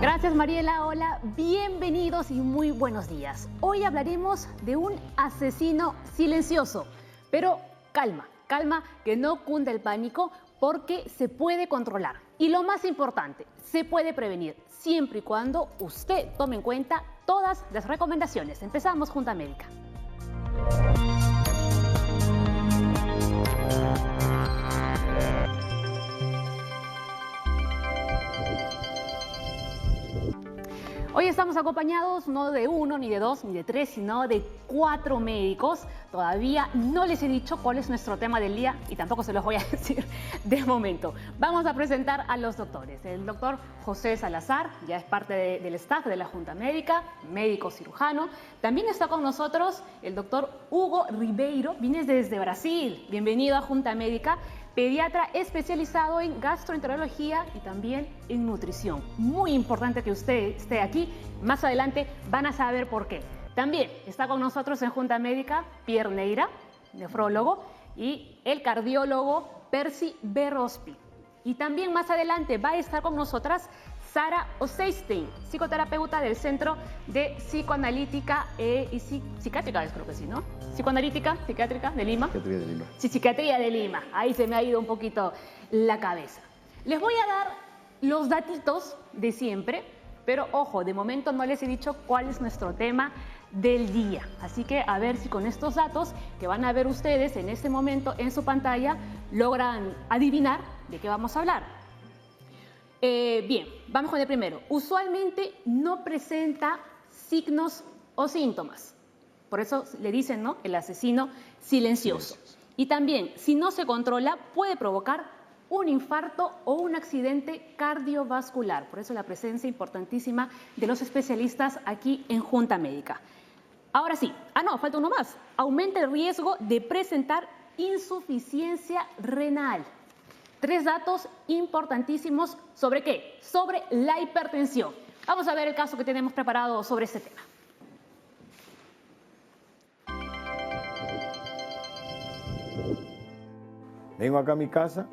Gracias, Mariela. Hola, bienvenidos y muy buenos días. Hoy hablaremos de un asesino silencioso, pero calma, calma, que no cunda el pánico porque se puede controlar. Y lo más importante, se puede prevenir siempre y cuando usted tome en cuenta todas las recomendaciones. Empezamos Junta Médica. Hoy estamos acompañados no de uno, ni de dos, ni de tres, sino de 4 médicos. Todavía no les he dicho cuál es nuestro tema del día y tampoco se los voy a decir de momento. Vamos a presentar a los doctores. El doctor José Salazar, ya es parte del staff de la Junta Médica, médico cirujano. También está con nosotros el doctor Hugo Ribeiro, vienes desde Brasil. Bienvenido a Junta Médica. Pediatra especializado en gastroenterología y también en nutrición. Muy importante que usted esté aquí. Más adelante van a saber por qué. También está con nosotros en Junta Médica Pierre Neira, nefrólogo, y el cardiólogo Percy Berrospi. Y también más adelante va a estar con nosotras Sara Oseistein, psicoterapeuta del Centro de Psicoanalítica y Psiquiátrica, creo que sí, ¿no? Psicoanalítica, psiquiátrica de Lima. Psiquiatría de Lima. Sí, psiquiatría de Lima. Ahí se me ha ido un poquito la cabeza. Les voy a dar los datitos de siempre, pero ojo, de momento no les he dicho cuál es nuestro tema del día. Así que a ver si con estos datos que van a ver ustedes en este momento en su pantalla logran adivinar de qué vamos a hablar. Bien, vamos con el primero. Usualmente no presenta signos o síntomas. Por eso le dicen, ¿no?, el asesino silencioso. Y también, si no se controla, puede provocar un infarto o un accidente cardiovascular. Por eso la presencia importantísima de los especialistas aquí en Junta Médica. Ahora sí, no, falta uno más. Aumenta el riesgo de presentar insuficiencia renal. 3 datos importantísimos. ¿Sobre qué? Sobre la hipertensión. Vamos a ver el caso que tenemos preparado sobre este tema. Vengo acá a mi casa,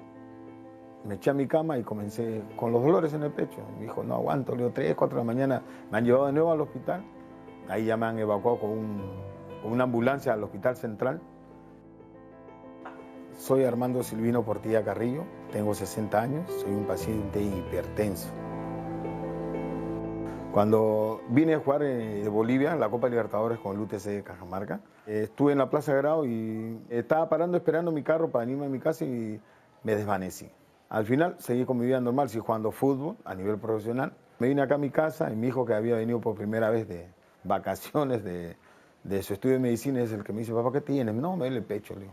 me eché a mi cama y comencé con los dolores en el pecho. Me dijo, no aguanto, le digo, 3, 4 de la mañana. Me han llevado de nuevo al hospital. Ahí ya me han evacuado con una ambulancia al Hospital Central. Soy Armando Silvino Portilla Carrillo, tengo 60 años, soy un paciente hipertenso. Cuando vine a jugar de Bolivia, la Copa Libertadores con el UTC de Cajamarca, estuve en la Plaza Grau y estaba parando esperando mi carro para irme a mi casa y me desvanecí. Al final seguí con mi vida normal, seguí jugando fútbol a nivel profesional. Me vine acá a mi casa y mi hijo, que había venido por primera vez de vacaciones de su estudio de medicina, es el que me dice, papá, ¿qué tienes? No, me duele el pecho, le digo.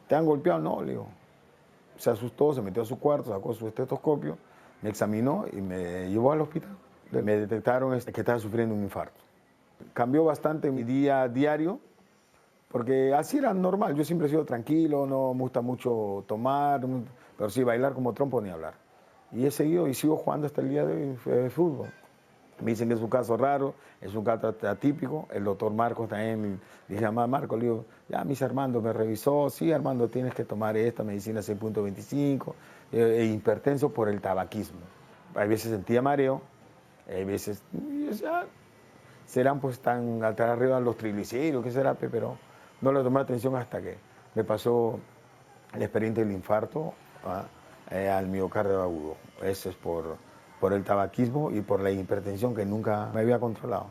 ¿Te han golpeado? No, le digo. Se asustó, se metió a su cuarto, sacó su estetoscopio, me examinó y me llevó al hospital. Me detectaron que estaba sufriendo un infarto. Cambió bastante mi día diario, porque así era normal. Yo siempre he sido tranquilo, no me gusta mucho tomar, pero sí bailar como trompo ni hablar. Y he seguido y sigo jugando hasta el día de hoy de fútbol. Me dicen que es un caso raro, es un caso atípico. El doctor Marcos también dice, mamá, Marco, le digo, ya, mis Armando me revisó, sí, Armando, tienes que tomar esta medicina 6.25, hipertenso por el tabaquismo. A veces sentía mareo, a veces, ya, serán pues tan arriba los triglicéridos, ¿qué será? Pero no le tomé atención hasta que me pasó el expediente del infarto al miocardio agudo. Eso es por el tabaquismo y por la hipertensión que nunca me había controlado.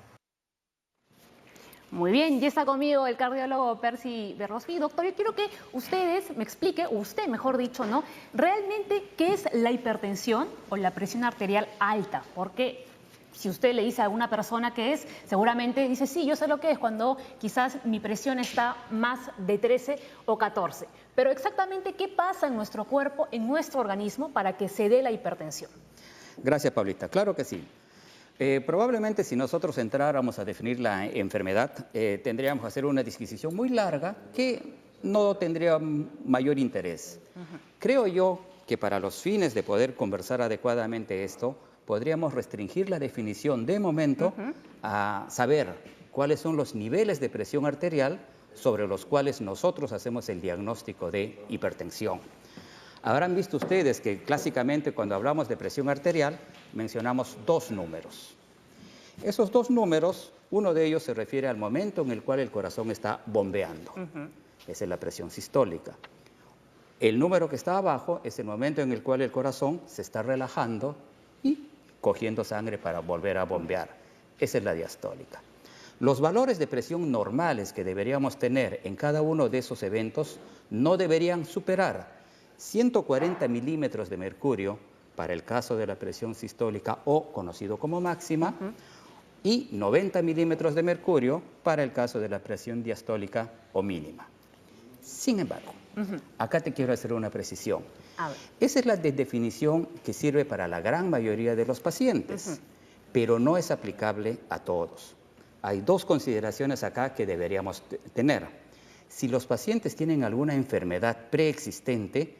Muy bien, ya está conmigo el cardiólogo Percy Berrospi. Doctor, yo quiero que ustedes me explique, o usted mejor dicho, ¿no?, realmente qué es la hipertensión o la presión arterial alta. Porque si usted le dice a una persona qué es, seguramente dice, sí, yo sé lo que es, cuando quizás mi presión está más de 13 o 14. Pero exactamente qué pasa en nuestro cuerpo, en nuestro organismo, para que se dé la hipertensión. Gracias, Paulita. Claro que sí. Probablemente si nosotros entráramos a definir la enfermedad, tendríamos que hacer una disquisición muy larga que no tendría mayor interés. Creo yo que para los fines de poder conversar adecuadamente esto, podríamos restringir la definición de momento a saber cuáles son los niveles de presión arterial sobre los cuales nosotros hacemos el diagnóstico de hipertensión. Habrán visto ustedes que clásicamente cuando hablamos de presión arterial mencionamos dos números. Esos dos números, uno de ellos se refiere al momento en el cual el corazón está bombeando. Esa es la presión sistólica. El número que está abajo es el momento en el cual el corazón se está relajando y cogiendo sangre para volver a bombear. Esa es la diastólica. Los valores de presión normales que deberíamos tener en cada uno de esos eventos no deberían superar 140 milímetros de mercurio para el caso de la presión sistólica o conocido como máxima y 90 milímetros de mercurio para el caso de la presión diastólica o mínima. Sin embargo, acá te quiero hacer una precisión. Esa es la definición que sirve para la gran mayoría de los pacientes, pero no es aplicable a todos. Hay dos consideraciones acá que deberíamos tener. Si los pacientes tienen alguna enfermedad preexistente,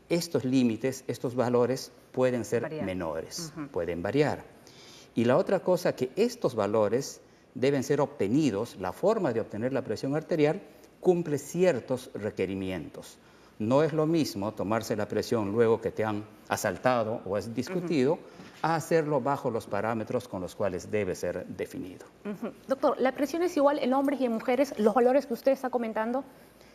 estos límites, estos valores pueden ser menores, pueden variar. Y la otra cosa, que estos valores deben ser obtenidos, la forma de obtener la presión arterial cumple ciertos requerimientos. No es lo mismo tomarse la presión luego que te han asaltado o has discutido, a hacerlo bajo los parámetros con los cuales debe ser definido. Doctor, ¿la presión es igual en hombres y en mujeres, los valores que usted está comentando?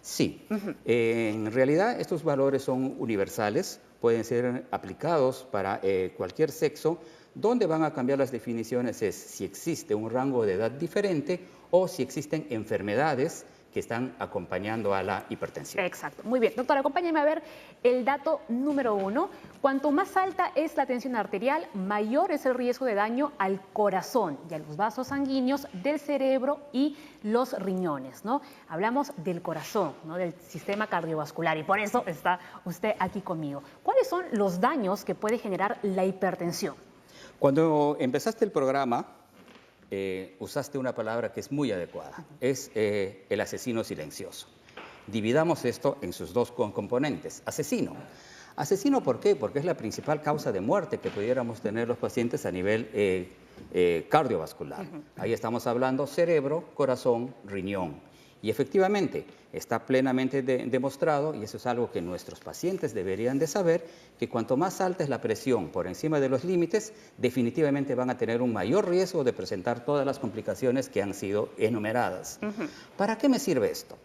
Sí, en realidad estos valores son universales, pueden ser aplicados para cualquier sexo. Donde van a cambiar las definiciones es si existe un rango de edad diferente o si existen enfermedades que están acompañando a la hipertensión. Exacto, muy bien. Doctor, acompáñeme a ver el dato número 1. Cuanto más alta es la tensión arterial, mayor es el riesgo de daño al corazón y a los vasos sanguíneos del cerebro y los riñones, ¿no? Hablamos del corazón, ¿no? Del sistema cardiovascular, y por eso está usted aquí conmigo. ¿Cuáles son los daños que puede generar la hipertensión? Cuando empezaste el programa, usaste una palabra que es muy adecuada, es el asesino silencioso. Dividamos esto en sus dos componentes. Asesino. Asesino, ¿por qué? Porque es la principal causa de muerte que pudiéramos tener los pacientes a nivel cardiovascular. Ahí estamos hablando cerebro, corazón, riñón. Y efectivamente, está plenamente demostrado, y eso es algo que nuestros pacientes deberían de saber, que cuanto más alta es la presión por encima de los límites, definitivamente van a tener un mayor riesgo de presentar todas las complicaciones que han sido enumeradas. ¿Para qué me sirve esto?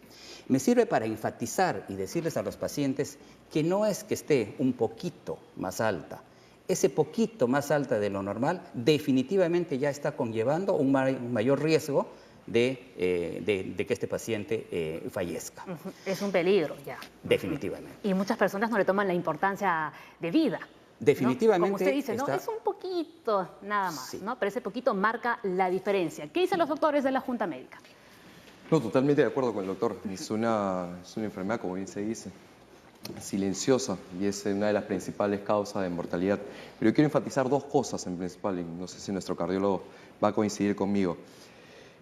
Me sirve para enfatizar y decirles a los pacientes que no es que esté un poquito más alta. Ese poquito más alta de lo normal definitivamente ya está conllevando un mayor riesgo de que este paciente fallezca. Es un peligro ya. Definitivamente. Y muchas personas no le toman la importancia de vida. Definitivamente. ¿No? Como usted dice, ¿no? Es un poquito nada más, ¿no? Pero ese poquito marca la diferencia. ¿Qué dicen los doctores de la Junta Médica? No, totalmente de acuerdo con el doctor. Es una enfermedad, como bien se dice, silenciosa, y es una de las principales causas de mortalidad. Pero yo quiero enfatizar dos cosas en principal, y no sé si nuestro cardiólogo va a coincidir conmigo.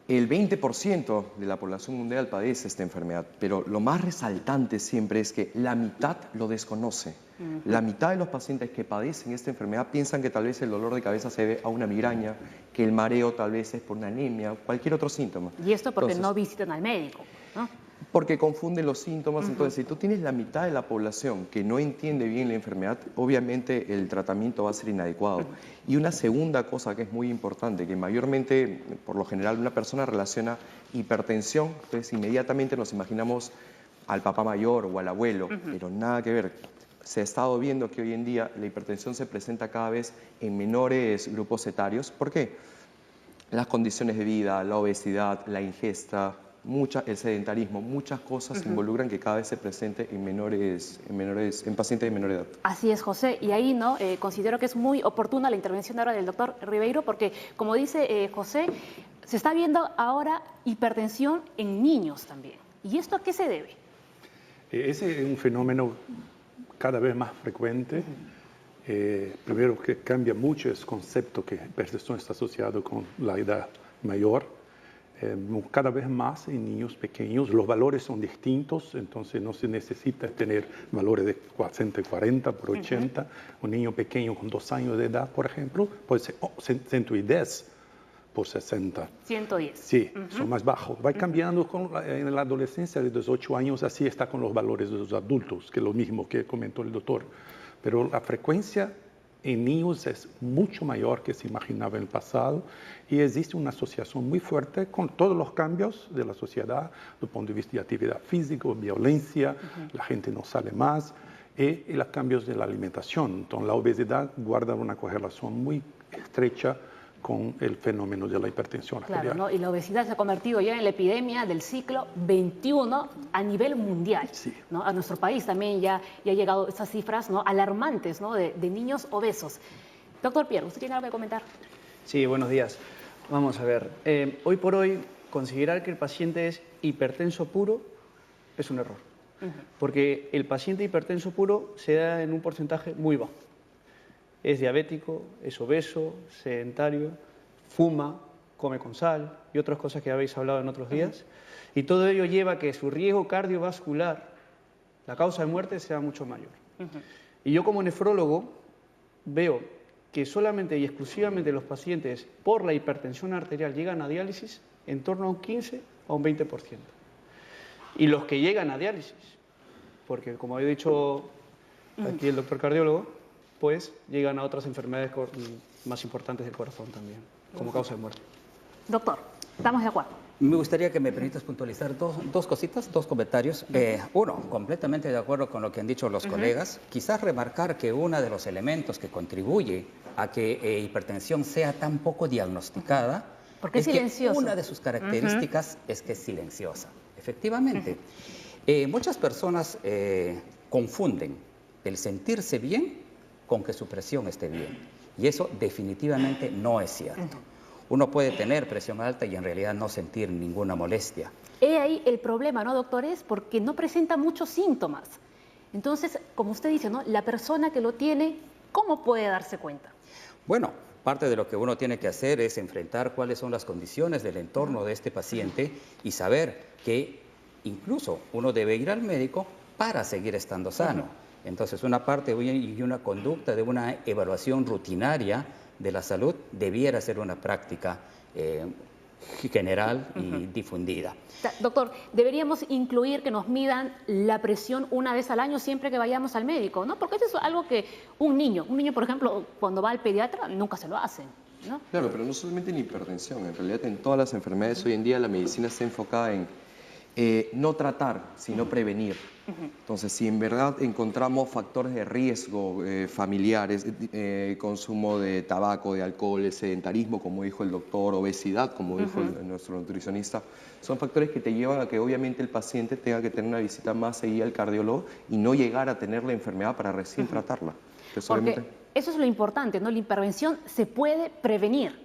El 20% de la población mundial padece esta enfermedad, pero lo más resaltante siempre es que la mitad lo desconoce. La mitad de los pacientes que padecen esta enfermedad piensan que tal vez el dolor de cabeza se debe a una migraña, que el mareo tal vez es por una anemia, cualquier otro síntoma. Y esto porque no visitan al médico, ¿no? Porque confunden los síntomas. Entonces, si tú tienes la mitad de la población que no entiende bien la enfermedad, obviamente el tratamiento va a ser inadecuado. Y una segunda cosa que es muy importante, que mayormente, por lo general, una persona relaciona hipertensión, entonces inmediatamente nos imaginamos al papá mayor o al abuelo, pero nada que ver. Se ha estado viendo que hoy en día la hipertensión se presenta cada vez en menores grupos etarios. ¿Por qué? Las condiciones de vida, la obesidad, la ingesta, el sedentarismo, muchas cosas involucran que cada vez se presente en pacientes de menor edad. Así es, José, y ahí no considero que es muy oportuna la intervención ahora del doctor Ribeiro, porque como dice José, se está viendo ahora hipertensión en niños también. ¿Y esto a qué se debe? Ese es un fenómeno cada vez más frecuente. Primero que cambia mucho el concepto que hipertensión está asociado con la edad mayor. Cada vez más en niños pequeños los valores son distintos, entonces no se necesita tener valores de 40 por 80. Un niño pequeño con 2 años de edad, por ejemplo, puede ser 110 por 60. 110. Sí, son más bajos. Va cambiando en la adolescencia, desde los 8 años, así está con los valores de los adultos, que es lo mismo que comentó el doctor. Pero la frecuencia en niños es mucho mayor que se imaginaba en el pasado y existe una asociación muy fuerte con todos los cambios de la sociedad, desde el punto de vista de actividad física, violencia, la gente no sale más, y los cambios de la alimentación. Entonces, la obesidad guarda una correlación muy estrecha con el fenómeno de la hipertensión arterial. Claro, ¿no? Y la obesidad se ha convertido ya en la epidemia del siglo XXI a nivel mundial. Sí. ¿No? A nuestro país también ya ha llegado estas cifras, ¿no?, alarmantes, ¿no?, de niños obesos. Doctor Pierre, ¿usted tiene algo que comentar? Sí, buenos días. Vamos a ver. Hoy por hoy, considerar que el paciente es hipertenso puro es un error. Porque el paciente hipertenso puro se da en un porcentaje muy bajo. Es diabético, es obeso, sedentario, fuma, come con sal y otras cosas que habéis hablado en otros días. Y todo ello lleva a que su riesgo cardiovascular, la causa de muerte, sea mucho mayor. Y yo como nefrólogo veo que solamente y exclusivamente los pacientes por la hipertensión arterial llegan a diálisis en torno a un 15 o un 20%. Y los que llegan a diálisis, porque como había dicho aquí el doctor cardiólogo, pues llegan a otras enfermedades más importantes del corazón también, como causa de muerte. Doctor, ¿estamos de acuerdo? Me gustaría que me permitas puntualizar dos cositas, dos comentarios. Uno, completamente de acuerdo con lo que han dicho los colegas. Quizás remarcar que uno de los elementos que contribuye a que hipertensión sea tan poco diagnosticada Porque es silencioso. que una de sus características es que es silenciosa. Efectivamente, muchas personas confunden el sentirse bien con que su presión esté bien. Y eso definitivamente no es cierto. Uno puede tener presión alta y en realidad no sentir ninguna molestia. He ahí el problema, ¿no, doctores? Porque no presenta muchos síntomas. Entonces, como usted dice, ¿no?, la persona que lo tiene, ¿cómo puede darse cuenta? Bueno, parte de lo que uno tiene que hacer es enfrentar cuáles son las condiciones del entorno de este paciente y saber que incluso uno debe ir al médico para seguir estando sano. Entonces, una parte y una conducta de una evaluación rutinaria de la salud debiera ser una práctica general y difundida. O sea, doctor, deberíamos incluir que nos midan la presión una vez al año siempre que vayamos al médico, ¿no? Porque eso es algo que un niño, por ejemplo, cuando va al pediatra, nunca se lo hacen, ¿no? Claro, pero no solamente en hipertensión, en realidad en todas las enfermedades hoy en día la medicina está enfocada en no tratar, sino prevenir. Entonces, si en verdad encontramos factores de riesgo familiares, consumo de tabaco, de alcohol, el sedentarismo, como dijo el doctor, obesidad, como dijo nuestro nutricionista, son factores que te llevan a que obviamente el paciente tenga que tener una visita más seguida al cardiólogo y no llegar a tener la enfermedad para recién tratarla. Entonces, Porque obviamente, eso es lo importante, ¿no? La intervención se puede prevenir.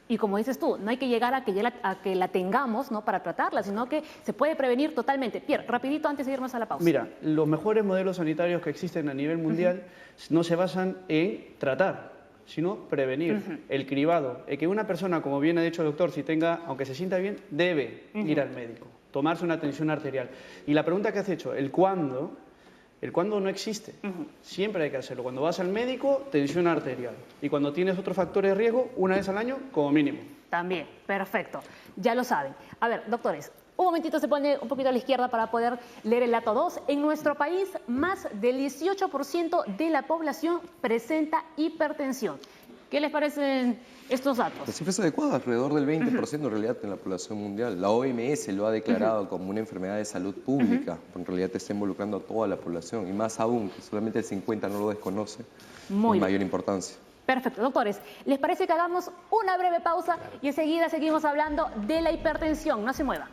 Y como dices tú, no hay que llegar a que la tengamos, ¿no?, para tratarla, sino que se puede prevenir totalmente. Pierre, rapidito antes de irnos a la pausa. Mira, los mejores modelos sanitarios que existen a nivel mundial no se basan en tratar, sino prevenir. El cribado, que una persona, como bien ha dicho el doctor, si tenga, aunque se sienta bien, debe ir al médico, tomarse una tensión arterial. Y la pregunta que has hecho, el cuándo no existe. Siempre hay que hacerlo. Cuando vas al médico, tensión arterial. Y cuando tienes otros factores de riesgo, una vez al año, como mínimo. También, perfecto. Ya lo saben. A ver, doctores, un momentito se pone un poquito a la izquierda para poder leer el dato 2. En nuestro país, más del 18% de la población presenta hipertensión. ¿Qué les parecen estos datos? la cifra es adecuada, alrededor del 20% en realidad en la población mundial. La OMS lo ha declarado como una enfermedad de salud pública, pero en realidad está involucrando a toda la población, y más aún, que solamente el 50% no lo desconoce, Muy es mayor bien. importancia. Perfecto, doctores. ¿Les parece que hagamos una breve pausa y enseguida seguimos hablando de la hipertensión? No se muevan.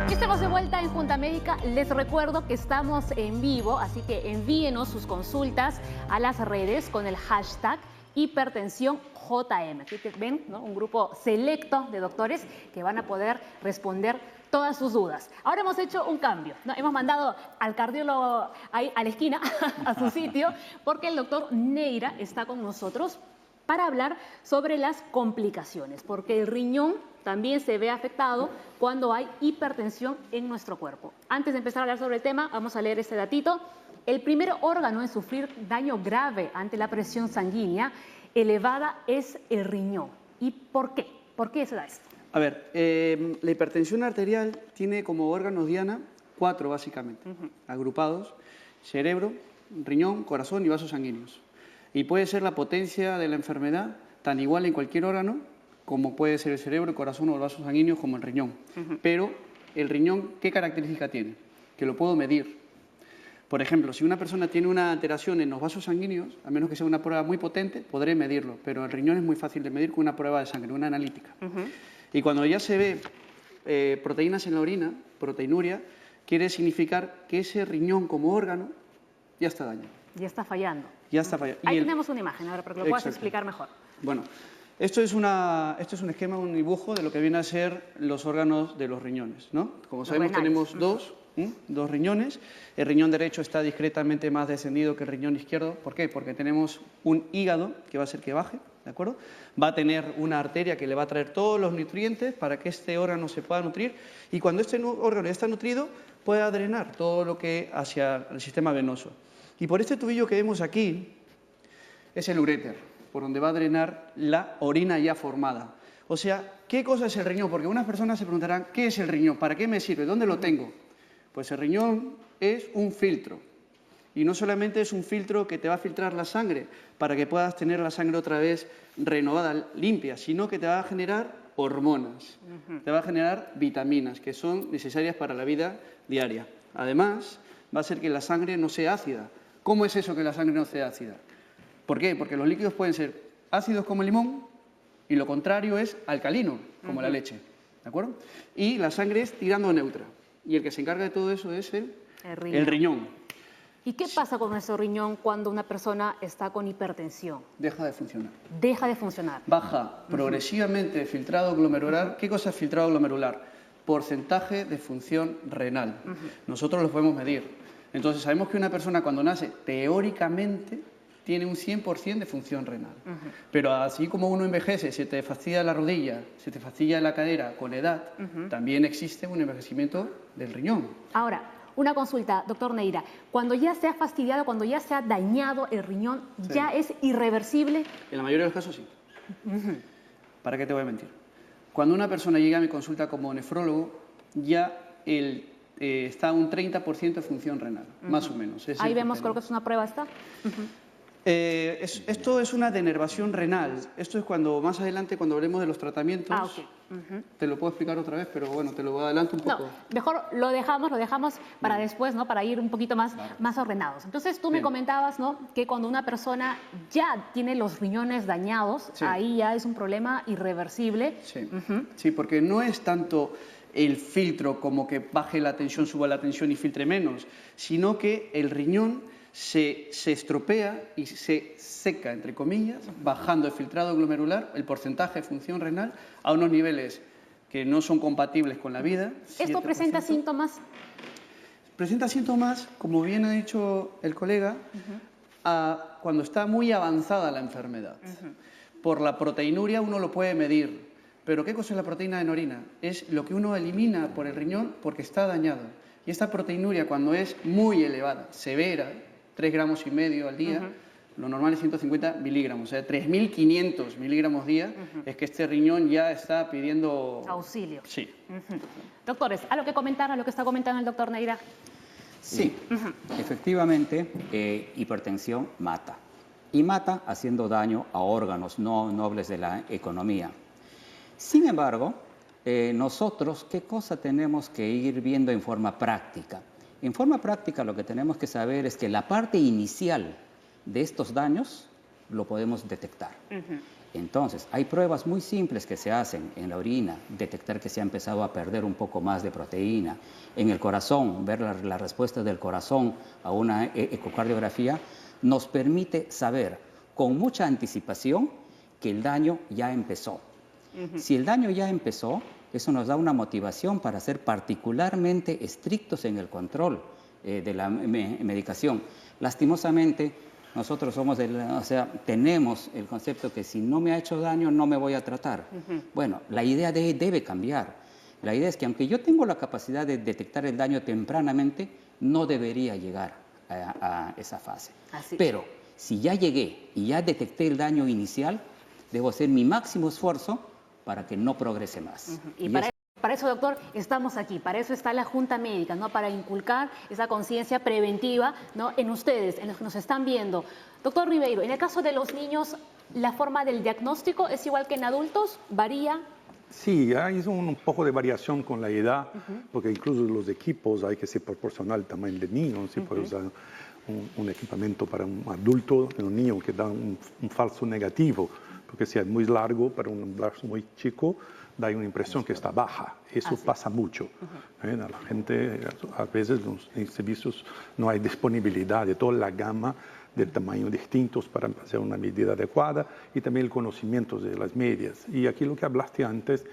Estamos de vuelta en Junta Médica. Les recuerdo que estamos en vivo, así que envíenos sus consultas a las redes con el hashtag hipertensiónJM. Aquí ven, ¿no?, un grupo selecto de doctores que van a poder responder todas sus dudas. Ahora hemos hecho un cambio, ¿no? Hemos mandado al cardiólogo ahí a la esquina, a su sitio, porque el doctor Neira está con nosotros para hablar sobre las complicaciones, porque el riñón también se ve afectado cuando hay hipertensión en nuestro cuerpo. Antes de empezar a hablar sobre el tema, vamos a leer este datito. El primer órgano en sufrir daño grave ante la presión sanguínea elevada es el riñón. ¿Y por qué? ¿Por qué se da esto? A ver, la hipertensión arterial tiene como órganos diana 4 básicamente, agrupados: cerebro, riñón, corazón y vasos sanguíneos. Y puede ser la potencia de la enfermedad tan igual en cualquier órgano como puede ser el cerebro, el corazón o el vaso sanguíneo como el riñón. Pero el riñón, ¿qué característica tiene? Que lo puedo medir. Por ejemplo, si una persona tiene una alteración en los vasos sanguíneos, a menos que sea una prueba muy potente, podré medirlo, pero el riñón es muy fácil de medir con una prueba de sangre, una analítica. Y cuando ya se ve proteínas en la orina, proteinuria, quiere significar que ese riñón como órgano ya está dañado. Ya está fallando. Ya está fallando. Ahí tenemos una imagen, ahora para que lo puedas Exacto. explicar mejor. Bueno, esto es un esquema, un dibujo de lo que viene a ser los órganos de los riñones, ¿no? Como sabemos, renales. tenemos dos riñones. El riñón derecho está discretamente más descendido que el riñón izquierdo. ¿Por qué? Porque tenemos un hígado que va a hacer que baje, ¿de acuerdo? Va a tener una arteria que le va a traer todos los nutrientes para que este órgano se pueda nutrir, y cuando este órgano ya está nutrido, pueda drenar todo lo que hacia el sistema venoso. Y por este tubillo que vemos aquí es el uréter, por donde va a drenar la orina ya formada. O sea, ¿qué cosa es el riñón? Porque unas personas se preguntarán, ¿qué es el riñón? ¿Para qué me sirve? ¿Dónde lo tengo? Pues el riñón es un filtro. Y no solamente es un filtro que te va a filtrar la sangre para que puedas tener la sangre otra vez renovada, limpia, sino que te va a generar hormonas, te va a generar vitaminas que son necesarias para la vida diaria. Además, va a hacer que la sangre no sea ácida. ¿Cómo es eso que la sangre no sea ácida? ¿Por qué? Porque los líquidos pueden ser ácidos como el limón y lo contrario es alcalino, como la leche. ¿De acuerdo? Y la sangre es tirando neutra. Y el que se encarga de todo eso es el riñón. ¿Y qué pasa con nuestro riñón cuando una persona está con hipertensión? Deja de funcionar. Deja de funcionar. Baja progresivamente el filtrado glomerular. ¿Qué cosa es filtrado glomerular? Porcentaje de función renal. Nosotros lo podemos medir. Entonces sabemos que una persona cuando nace, teóricamente, tiene un 100% de función renal. Pero así como uno envejece, se te fastidia la rodilla, se te fastidia la cadera con edad, también existe un envejecimiento del riñón. Ahora, una consulta, doctor Neira. Cuando ya se ha fastidiado, cuando ya se ha dañado el riñón, ¿ya es irreversible? En la mayoría de los casos sí. ¿Para qué te voy a mentir? Cuando una persona llega a mi consulta como nefrólogo, ya está a un 30% de función renal, más o menos. Ahí vemos, creo que es una prueba esta. Esto es una denervación renal. Esto es cuando más adelante, cuando hablemos de los tratamientos, te lo puedo explicar otra vez, pero bueno, te lo adelanto un poco. No, mejor lo dejamos para después, ¿no? Para ir un poquito más ordenados. Entonces tú me comentabas, ¿no? Que cuando una persona ya tiene los riñones dañados, ahí ya es un problema irreversible. Sí, sí, porque no es tanto el filtro como que baje la tensión, suba la tensión y filtre menos, sino que el riñón se estropea y se seca, entre comillas, bajando el filtrado glomerular, el porcentaje de función renal, a unos niveles que no son compatibles con la vida. ¿Esto presenta síntomas? Presenta síntomas, como bien ha dicho el colega, cuando está muy avanzada la enfermedad. Por la proteinuria uno lo puede medir, pero ¿qué cosa es la proteína en orina? Es lo que uno elimina por el riñón porque está dañado. Y esta proteinuria, cuando es muy elevada, severa, 3,5 gramos al día, lo normal es 150 miligramos, o sea, 3.500 miligramos día, es que este riñón ya está pidiendo auxilio. Sí. Doctores, ¿a lo que comentar, a lo que está comentando el doctor Neira? Sí, efectivamente, hipertensión mata. Y mata haciendo daño a órganos no nobles de la economía. Sin embargo, nosotros, ¿qué cosa tenemos que ir viendo en forma práctica? En forma práctica lo que tenemos que saber es que la parte inicial de estos daños lo podemos detectar. Entonces, hay pruebas muy simples que se hacen en la orina, detectar que se ha empezado a perder un poco más de proteína. En el corazón, ver la respuesta del corazón a una ecocardiografía nos permite saber con mucha anticipación que el daño ya empezó. Si el daño ya empezó, eso nos da una motivación para ser particularmente estrictos en el control de la medicación. Lastimosamente, Nosotros somos tenemos el concepto que si no me ha hecho daño, no me voy a tratar. Bueno, la idea debe cambiar. La idea es que aunque yo tengo la capacidad de detectar el daño tempranamente, no debería llegar a esa fase. Pero si ya llegué y ya detecté el daño inicial, debo hacer mi máximo esfuerzo para que no progrese más. Y para eso, doctor, estamos aquí. Para eso está la Junta Médica, ¿no? Para inculcar esa conciencia preventiva, ¿no? En ustedes, en los que nos están viendo. Doctor Ribeiro, en el caso de los niños, ¿la forma del diagnóstico es igual que en adultos? ¿Varía? Sí, hay un poco de variación con la edad, porque incluso los equipos hay que ser proporcional al tamaño del niño. Si puede usar un equipamiento para un adulto, un niño que da un falso negativo, porque si es muy largo para un brazo muy chico, da una impresión que está baja. Eso pasa mucho. La gente, a veces en servicios no hay disponibilidad de toda la gama de tamaños distintos para hacer una medida adecuada y también el conocimiento de las medias. Y aquí lo que hablaste antes,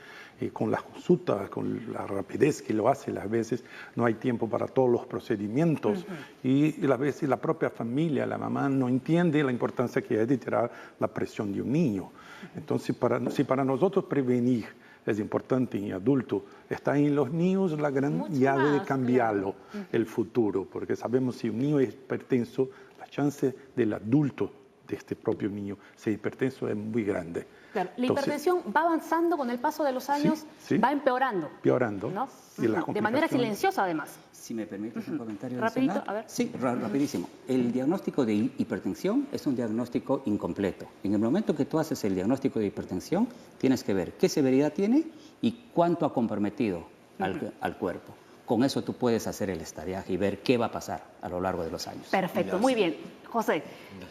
con las consultas, con la rapidez que lo hace, a veces no hay tiempo para todos los procedimientos y a veces la propia familia, la mamá, no entiende la importancia que hay de tirar la presión de un niño. Entonces, si para nosotros prevenir es importante en adulto, está en los niños la gran llave de cambiarlo, el futuro, porque sabemos si un niño es hipertenso, la chance del adulto de este propio niño ser hipertenso es muy grande. Claro, la hipertensión va avanzando con el paso de los años, va empeorando. Empeorando. ¿No? Y De manera silenciosa, además. Si me permites un comentario Rapidito, adicional. a ver. Sí, rapidísimo. El diagnóstico de hipertensión es un diagnóstico incompleto. En el momento que tú haces el diagnóstico de hipertensión, tienes que ver qué severidad tiene y cuánto ha comprometido al cuerpo. Con eso tú puedes hacer el estadiaje y ver qué va a pasar a lo largo de los años. Perfecto, muy bien. José,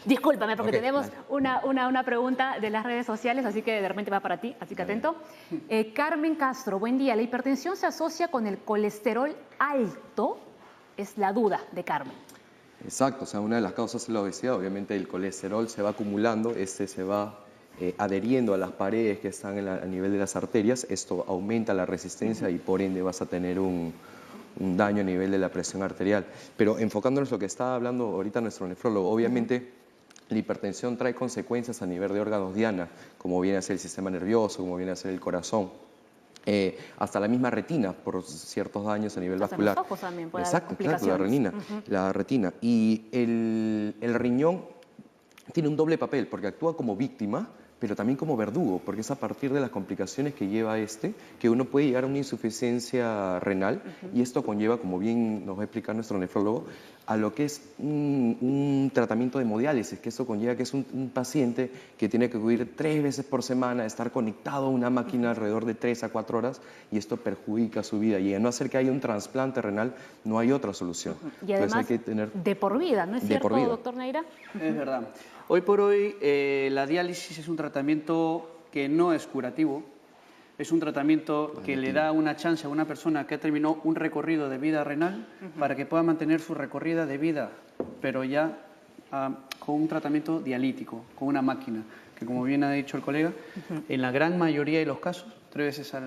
discúlpame porque tenemos una pregunta de las redes sociales, así que de repente va para ti, así que atento. Carmen Castro, buen día. ¿La hipertensión se asocia con el colesterol alto? Es la duda de Carmen. Exacto, o sea, una de las causas es la obesidad. Obviamente el colesterol se va acumulando, se va adheriendo a las paredes que están a nivel de las arterias. Esto aumenta la resistencia y por ende vas a tener un daño a nivel de la presión arterial. Pero enfocándonos en lo que estaba hablando ahorita nuestro nefrólogo, obviamente la hipertensión trae consecuencias a nivel de órganos diana, como viene a ser el sistema nervioso, como viene a ser el corazón, hasta la misma retina por ciertos daños a nivel vascular. Los ojos también puede Exacto, haber complicaciones. la retina. Y el riñón tiene un doble papel, porque actúa como víctima, pero también como verdugo, porque es a partir de las complicaciones que lleva que uno puede llegar a una insuficiencia renal, y esto conlleva, como bien nos va a explicar nuestro nefrólogo, a lo que es un tratamiento de hemodiálisis, que eso conlleva que es un paciente que tiene que acudir 3 veces por semana, estar conectado a una máquina alrededor de 3 a 4 horas, y esto perjudica su vida. Y a no ser que haya un trasplante renal, no hay otra solución. Y además, hay que tener de por vida, ¿no es cierto, doctor Neira? Es verdad. Hoy por hoy la diálisis es un tratamiento que no es curativo, es un tratamiento que le da una chance a una persona que ha terminado un recorrido de vida renal para que pueda mantener su recorrida de vida, pero ya con un tratamiento dialítico, con una máquina, que como bien ha dicho el colega, en la gran mayoría de los casos, 3 veces a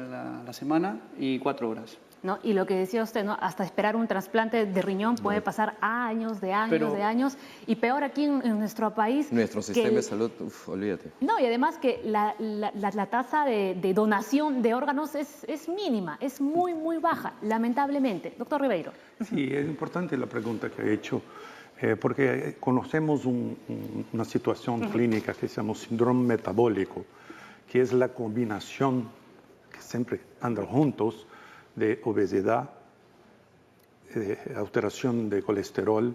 la semana y 4 horas. ¿No? Y lo que decía usted, ¿no? Hasta esperar un trasplante de riñón puede pasar años, de años, y peor aquí en nuestro país. Nuestro sistema de salud, olvídate. No, y además que la tasa de donación de órganos es mínima, es muy, muy baja, lamentablemente. Doctor Ribeiro. Sí, es importante la pregunta que ha hecho, porque conocemos una situación clínica que se llama síndrome metabólico, que es la combinación, que siempre andan juntos, de obesidad, alteración de colesterol,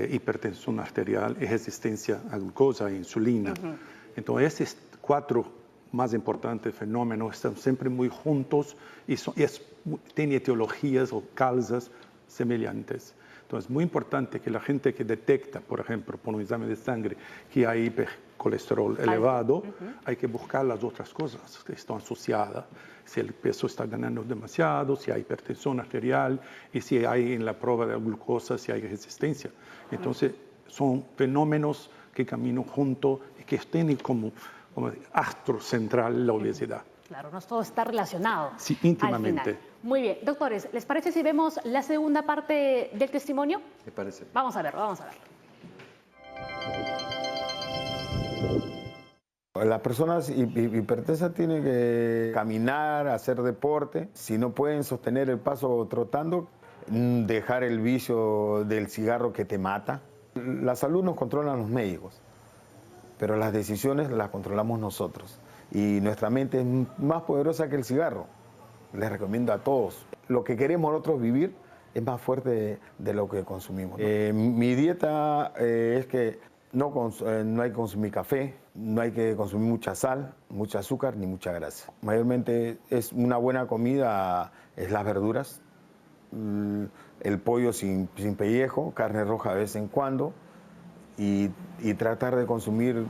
hipertensión arterial y resistencia a glucosa e insulina. Entonces, estos 4 más importantes fenómenos están siempre muy juntos y tienen etiologías o causas semejantes. Entonces, es muy importante que la gente que detecta, por ejemplo, por un examen de sangre, que hay hipercolesterol elevado, hay que buscar las otras cosas que están asociadas. Si el peso está ganando demasiado, si hay hipertensión arterial y si hay en la prueba de glucosa, si hay resistencia. Entonces, son fenómenos que caminan juntos y que tienen como astro central la obesidad. Claro, no todo está relacionado. Sí, íntimamente. Muy bien, doctores, ¿les parece si vemos la segunda parte del testimonio? Me parece. Vamos a ver, vamos a ver. Las personas hipertensas tienen que caminar, hacer deporte. Si no pueden sostener el paso trotando, dejar el vicio del cigarro que te mata. La salud nos controlan los médicos, pero las decisiones las controlamos nosotros. Y nuestra mente es más poderosa que el cigarro. Les recomiendo a todos. Lo que queremos nosotros vivir es más fuerte de lo que consumimos. Mi dieta es que no hay que consumir café, no hay que consumir mucha sal, mucho azúcar ni mucha grasa. Mayormente es una buena comida, es las verduras, el pollo sin pellejo, carne roja de vez en cuando y tratar de consumir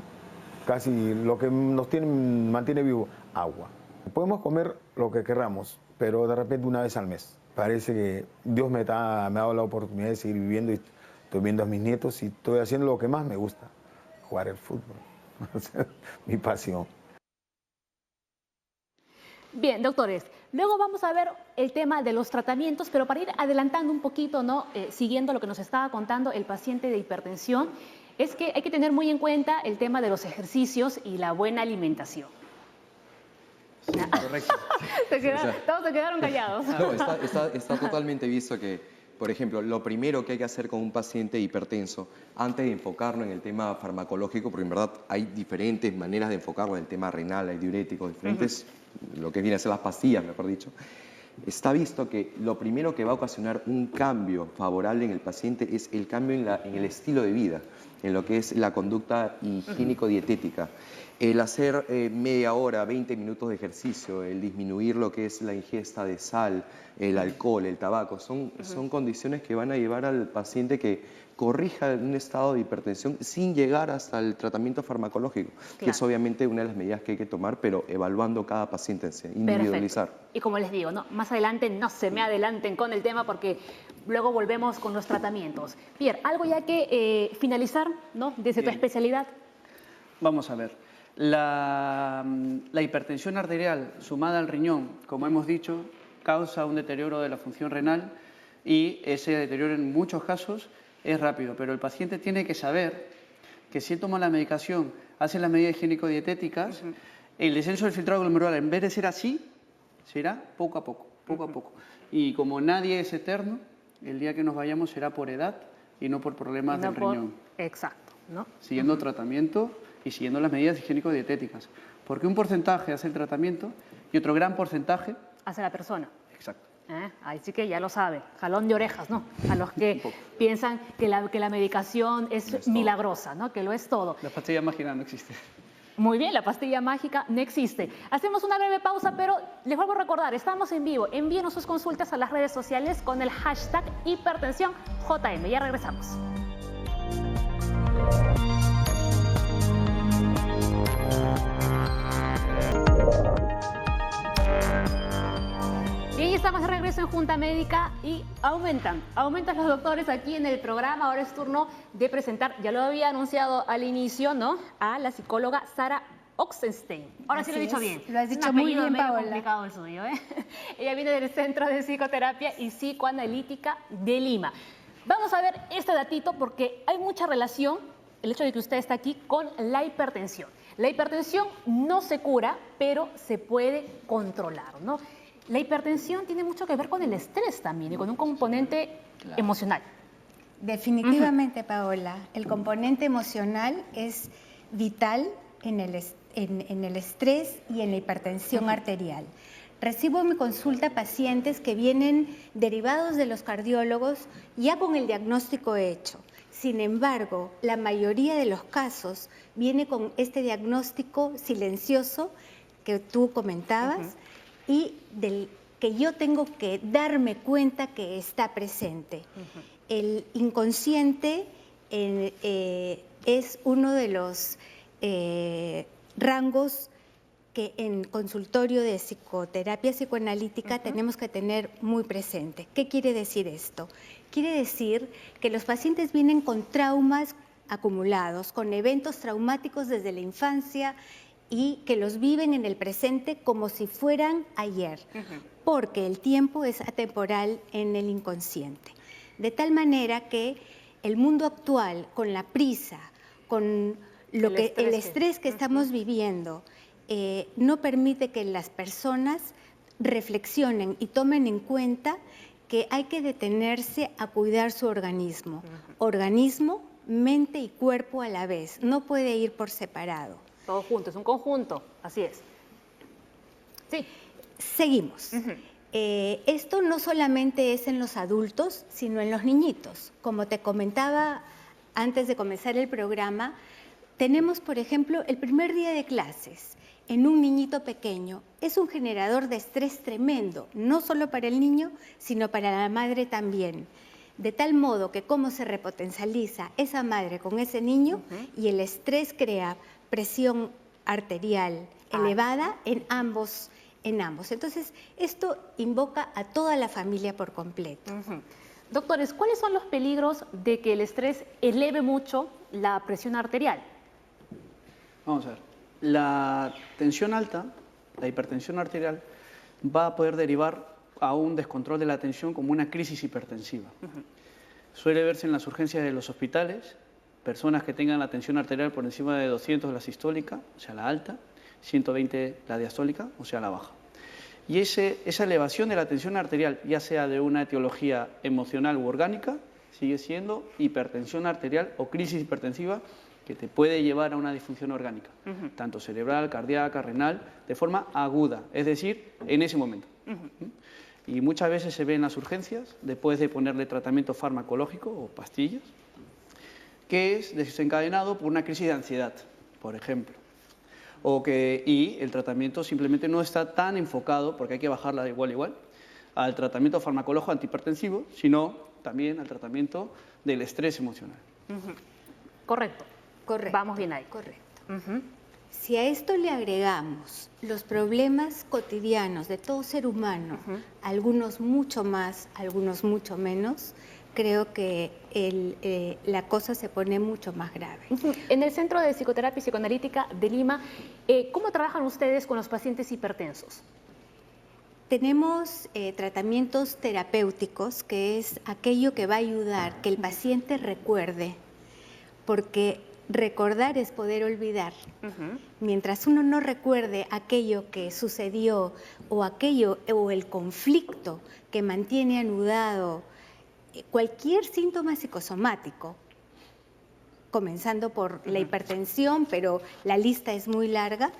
casi lo que nos mantiene vivo, agua. Podemos comer lo que queramos, pero de repente una vez al mes. Parece que Dios me ha dado la oportunidad de seguir viviendo y estoy viendo a mis nietos y estoy haciendo lo que más me gusta, jugar el fútbol. Mi pasión. Bien, doctores, luego vamos a ver el tema de los tratamientos, pero para ir adelantando un poquito, ¿no? Siguiendo lo que nos estaba contando el paciente de hipertensión, es que hay que tener muy en cuenta el tema de los ejercicios y la buena alimentación. Sí, correcto. Todos se quedaron callados. No, está totalmente visto que, por ejemplo, lo primero que hay que hacer con un paciente hipertenso, antes de enfocarnos en el tema farmacológico, porque en verdad hay diferentes maneras de enfocarlo, en el tema renal, hay diuréticos, diferentes, lo que viene a ser las pastillas, mejor dicho, está visto que lo primero que va a ocasionar un cambio favorable en el paciente es el cambio en el estilo de vida, en lo que es la conducta higiénico-dietética. El hacer media hora, 20 minutos de ejercicio, el disminuir lo que es la ingesta de sal, el alcohol, el tabaco, son condiciones que van a llevar al paciente que corrija un estado de hipertensión sin llegar hasta el tratamiento farmacológico, que es obviamente una de las medidas que hay que tomar, pero evaluando cada paciente en sí, individualizar. Perfecto. Y como les digo, ¿no? Más adelante no se me adelanten con el tema porque luego volvemos con los tratamientos. Pierre, algo ya que finalizar, ¿no? Desde tu especialidad. Vamos a ver. La hipertensión arterial sumada al riñón, como hemos dicho, causa un deterioro de la función renal y ese deterioro en muchos casos es rápido, pero el paciente tiene que saber que si toma la medicación, hace las medidas higiénico-dietéticas, el descenso del filtrado glomerular, en vez de ser así, será poco a poco, poco a poco. Y como nadie es eterno, el día que nos vayamos será por edad y no por problemas del riñón. Exacto, ¿no? Siguiendo tratamiento y siguiendo las medidas higiénico-dietéticas. Porque un porcentaje hace el tratamiento y otro gran porcentaje hace la persona. Exacto. Ahí sí que ya lo sabe, jalón de orejas, ¿no? A los que piensan que la medicación es milagrosa, ¿no? Que lo es todo. La pastilla mágica no existe. Muy bien, la pastilla mágica no existe. Hacemos una breve pausa, pero les vuelvo a recordar, estamos en vivo. Envíenos sus consultas a las redes sociales con el hashtag hipertensiónJM. Ya regresamos. Bien, ya estamos de regreso en Junta Médica y aumentan los doctores aquí en el programa. Ahora es turno de presentar, ya lo había anunciado al inicio, ¿no? A la psicóloga Sara Oxenstein. Ahora sí lo he dicho bien. Lo has dicho muy bien, Paola. Es complicado el suyo, ¿eh? Ella viene del Centro de Psicoterapia y Psicoanalítica de Lima. Vamos a ver este datito porque hay mucha relación, el hecho de que usted está aquí, con la hipertensión. La hipertensión no se cura, pero se puede controlar, ¿no? La hipertensión tiene mucho que ver con el estrés también y con un componente emocional. Definitivamente, Paola, el componente emocional es vital en el estrés y en la hipertensión arterial. Recibo en mi consulta pacientes que vienen derivados de los cardiólogos ya con el diagnóstico hecho. Sin embargo, la mayoría de los casos viene con este diagnóstico silencioso que tú comentabas y del que yo tengo que darme cuenta que está presente. El inconsciente es uno de los rangos que en consultorio de psicoterapia psicoanalítica tenemos que tener muy presente. ¿Qué quiere decir esto? Quiere decir que los pacientes vienen con traumas acumulados, con eventos traumáticos desde la infancia y que los viven en el presente como si fueran ayer, porque el tiempo es atemporal en el inconsciente. De tal manera que el mundo actual, con la prisa, con el estrés que estamos viviendo, no permite que las personas reflexionen y tomen en cuenta que hay que detenerse a cuidar su organismo. Organismo, mente y cuerpo a la vez. No puede ir por separado. Todo junto, es un conjunto, así es. Sí. Seguimos. Esto no solamente es en los adultos, sino en los niñitos. Como te comentaba antes de comenzar el programa, tenemos, por ejemplo, el primer día de clases en un niñito pequeño. Es un generador de estrés tremendo, no solo para el niño, sino para la madre también. De tal modo que cómo se repotencializa esa madre con ese niño y el estrés crea presión arterial elevada en ambos. Entonces, esto invoca a toda la familia por completo. Doctores, ¿cuáles son los peligros de que el estrés eleve mucho la presión arterial? Vamos a ver. La tensión alta, la hipertensión arterial, va a poder derivar a un descontrol de la tensión como una crisis hipertensiva. Suele verse en las urgencias de los hospitales, personas que tengan la tensión arterial por encima de 200 la sistólica, o sea, la alta, 120 la diastólica, o sea, la baja. Y esa elevación de la tensión arterial, ya sea de una etiología emocional u orgánica, sigue siendo hipertensión arterial o crisis hipertensiva que te puede llevar a una disfunción orgánica, tanto cerebral, cardíaca, renal, de forma aguda, es decir, en ese momento. Y muchas veces se ve en las urgencias, después de ponerle tratamiento farmacológico o pastillas, que es desencadenado por una crisis de ansiedad, por ejemplo. Y el tratamiento simplemente no está tan enfocado, porque hay que bajarla de igual, al tratamiento farmacológico antihipertensivo, sino también al tratamiento del estrés emocional. Correcto. Vamos bien ahí. Correcto. Si a esto le agregamos los problemas cotidianos de todo ser humano, algunos mucho más, algunos mucho menos, creo que la cosa se pone mucho más grave. En el Centro de Psicoterapia y Psicoanalítica de Lima, ¿cómo trabajan ustedes con los pacientes hipertensos? Tenemos tratamientos terapéuticos, que es aquello que va a ayudar que el paciente recuerde, porque recordar es poder olvidar. Mientras uno no recuerde aquello que sucedió o el conflicto que mantiene anudado cualquier síntoma psicosomático, comenzando por la hipertensión, pero la lista es muy larga,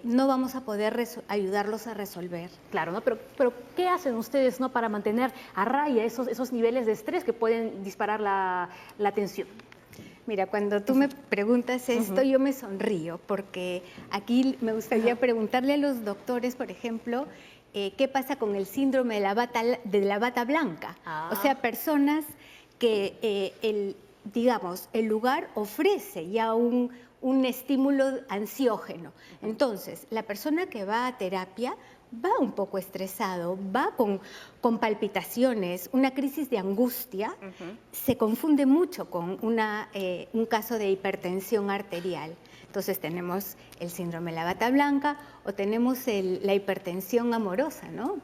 no vamos a poder ayudarlos a resolver. Claro, ¿no? Pero ¿qué hacen ustedes, ¿no?, para mantener a raya esos niveles de estrés que pueden disparar la tensión? Mira, cuando tú me preguntas esto, yo me sonrío, porque aquí me gustaría preguntarle a los doctores, por ejemplo, ¿qué pasa con el síndrome de la bata blanca? O sea, personas que, el lugar ofrece ya un estímulo ansiógeno. Entonces, la persona que va a terapia va un poco estresado, va con palpitaciones, una crisis de angustia, se confunde mucho con un caso de hipertensión arterial. Entonces tenemos el síndrome de la bata blanca o tenemos la hipertensión amorosa, ¿no?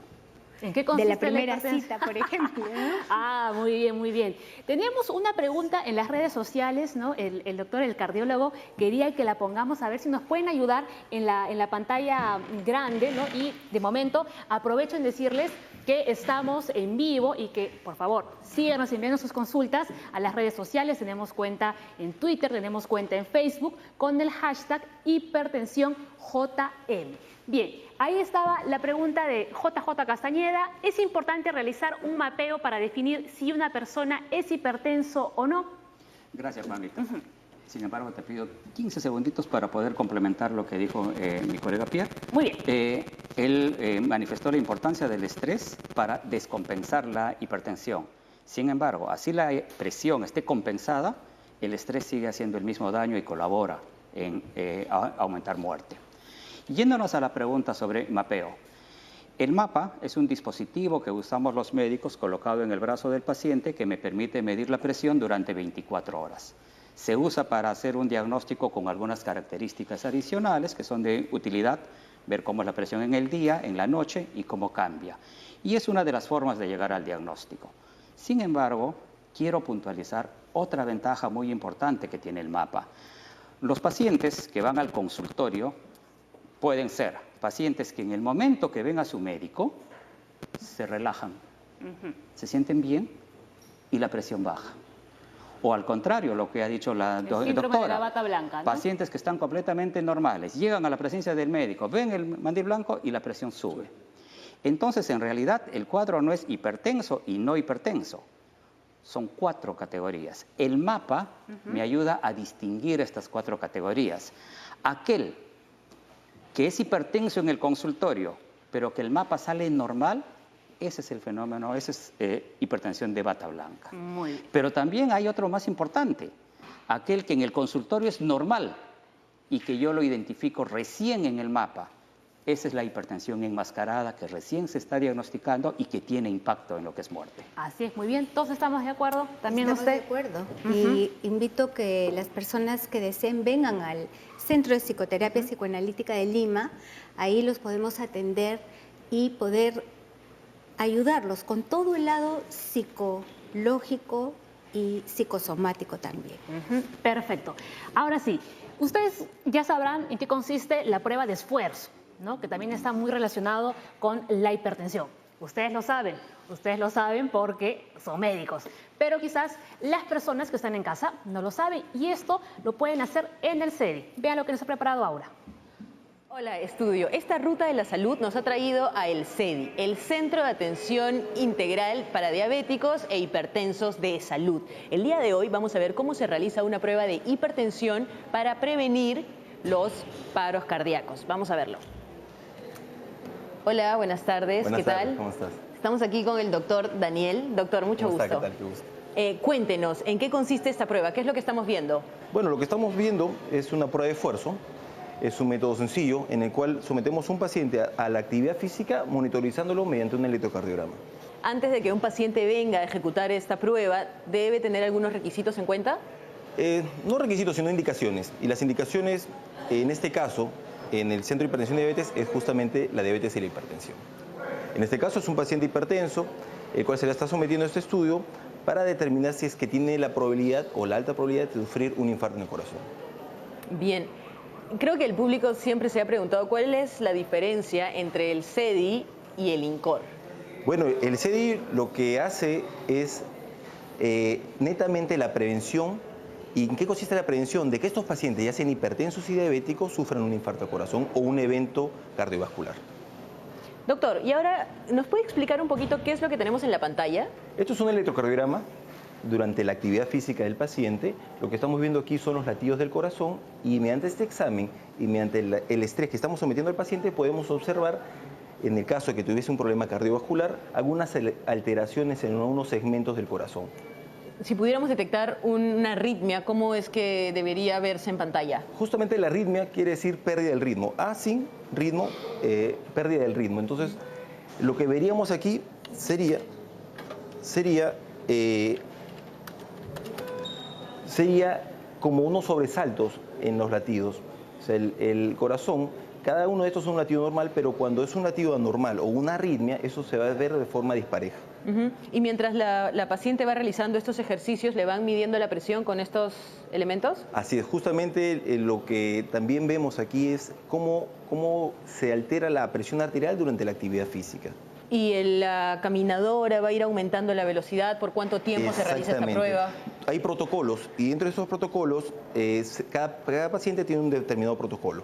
¿En qué consiste de la primera cita, por ejemplo, ¿no? Muy bien, muy bien. Teníamos una pregunta en las redes sociales, ¿no? El doctor, el cardiólogo, quería que la pongamos a ver si nos pueden ayudar en la pantalla grande, ¿no? Y de momento aprovecho en decirles que estamos en vivo y que, por favor, síganos enviando sus consultas a las redes sociales. Tenemos cuenta en Twitter, tenemos cuenta en Facebook con el hashtag hipertensiónJM. Bien, ahí estaba la pregunta de JJ Castañeda. ¿Es importante realizar un mapeo para definir si una persona es hipertenso o no? Gracias, Juanita. Sin embargo, te pido 15 segunditos para poder complementar lo que dijo mi colega Pierre. Muy bien. Él manifestó la importancia del estrés para descompensar la hipertensión. Sin embargo, así la presión esté compensada, el estrés sigue haciendo el mismo daño y colabora en aumentar muerte. Yéndonos a la pregunta sobre mapeo. El mapa es un dispositivo que usamos los médicos colocado en el brazo del paciente que me permite medir la presión durante 24 horas. Se usa para hacer un diagnóstico con algunas características adicionales que son de utilidad, ver cómo es la presión en el día, en la noche y cómo cambia. Y es una de las formas de llegar al diagnóstico. Sin embargo, quiero puntualizar otra ventaja muy importante que tiene el mapa. Los pacientes que van al consultorio pueden ser pacientes que en el momento que ven a su médico se relajan, se sienten bien y la presión baja. O al contrario, lo que ha dicho la doctora, de la bata blanca, ¿no? Pacientes que están completamente normales, llegan a la presencia del médico, ven el mandil blanco y la presión sube. Entonces, en realidad, el cuadro no es hipertenso y no hipertenso. Son 4 categorías. El mapa me ayuda a distinguir estas 4 categorías. Aquel que es hipertenso en el consultorio, pero que el mapa sale normal, ese es el fenómeno, ese es hipertensión de bata blanca. Muy bien. Pero también hay otro más importante, aquel que en el consultorio es normal y que yo lo identifico recién en el mapa. Esa es la hipertensión enmascarada que recién se está diagnosticando y que tiene impacto en lo que es muerte. Así es, muy bien. ¿Todos estamos de acuerdo? ¿También Estamos usted? de acuerdo. Y invito que las personas que deseen vengan al Centro de Psicoterapia Psicoanalítica de Lima. Ahí los podemos atender y poder ayudarlos con todo el lado psicológico y psicosomático también. Perfecto. Ahora sí, ustedes ya sabrán en qué consiste la prueba de esfuerzo, ¿no? Que también está muy relacionado con la hipertensión. Ustedes lo saben porque son médicos, pero quizás las personas que están en casa no lo saben y esto lo pueden hacer en el CEDI. Vean lo que nos ha preparado Aura. Hola, estudio. Esta ruta de la salud nos ha traído a el CEDI, el Centro de Atención Integral para Diabéticos e Hipertensos de Salud. El día de hoy vamos a ver cómo se realiza una prueba de hipertensión para prevenir los paros cardíacos. Vamos a verlo. Hola, buenas tardes. Buenas ¿Qué tardes, tal? ¿cómo estás? Estamos aquí con el doctor Daniel. Doctor, mucho ¿Cómo gusto. está? ¿Qué tal? Qué gusto. Cuéntenos, ¿en qué consiste esta prueba? ¿Qué es lo que estamos viendo? Bueno, lo que estamos viendo es una prueba de esfuerzo. Es un método sencillo en el cual sometemos a un paciente a la actividad física monitorizándolo mediante un electrocardiograma. Antes de que un paciente venga a ejecutar esta prueba, ¿debe tener algunos requisitos en cuenta? No requisitos, sino indicaciones. Y las indicaciones, en este caso, en el Centro de Hipertensión y Diabetes, es justamente la diabetes y la hipertensión. En este caso es un paciente hipertenso, el cual se le está sometiendo a este estudio para determinar si es que tiene la probabilidad o la alta probabilidad de sufrir un infarto en el corazón. Bien. Creo que el público siempre se ha preguntado cuál es la diferencia entre el CEDI y el INCOR. Bueno, el CEDI lo que hace es netamente la prevención. ¿Y en qué consiste la prevención? De que estos pacientes, ya sean hipertensos y diabéticos, sufran un infarto al corazón o un evento cardiovascular. Doctor, y ahora, ¿nos puede explicar un poquito qué es lo que tenemos en la pantalla? Esto es un electrocardiograma. Durante la actividad física del paciente, lo que estamos viendo aquí son los latidos del corazón y mediante este examen y mediante el estrés que estamos sometiendo al paciente podemos observar, en el caso de que tuviese un problema cardiovascular, algunas alteraciones en unos segmentos del corazón. Si pudiéramos detectar una arritmia, ¿cómo es que debería verse en pantalla? Justamente la arritmia quiere decir pérdida del ritmo. A sin ritmo, pérdida del ritmo. Entonces, lo que veríamos aquí sería como unos sobresaltos en los latidos. O sea, el corazón, cada uno de estos es un latido normal, pero cuando es un latido anormal o una arritmia, eso se va a ver de forma dispareja. Y mientras la paciente va realizando estos ejercicios, ¿le van midiendo la presión con estos elementos? Así es, justamente lo que también vemos aquí es cómo se altera la presión arterial durante la actividad física. ¿Y la caminadora va a ir aumentando la velocidad? ¿Por cuánto tiempo se realiza esta prueba? Hay protocolos y dentro de esos protocolos cada paciente tiene un determinado protocolo.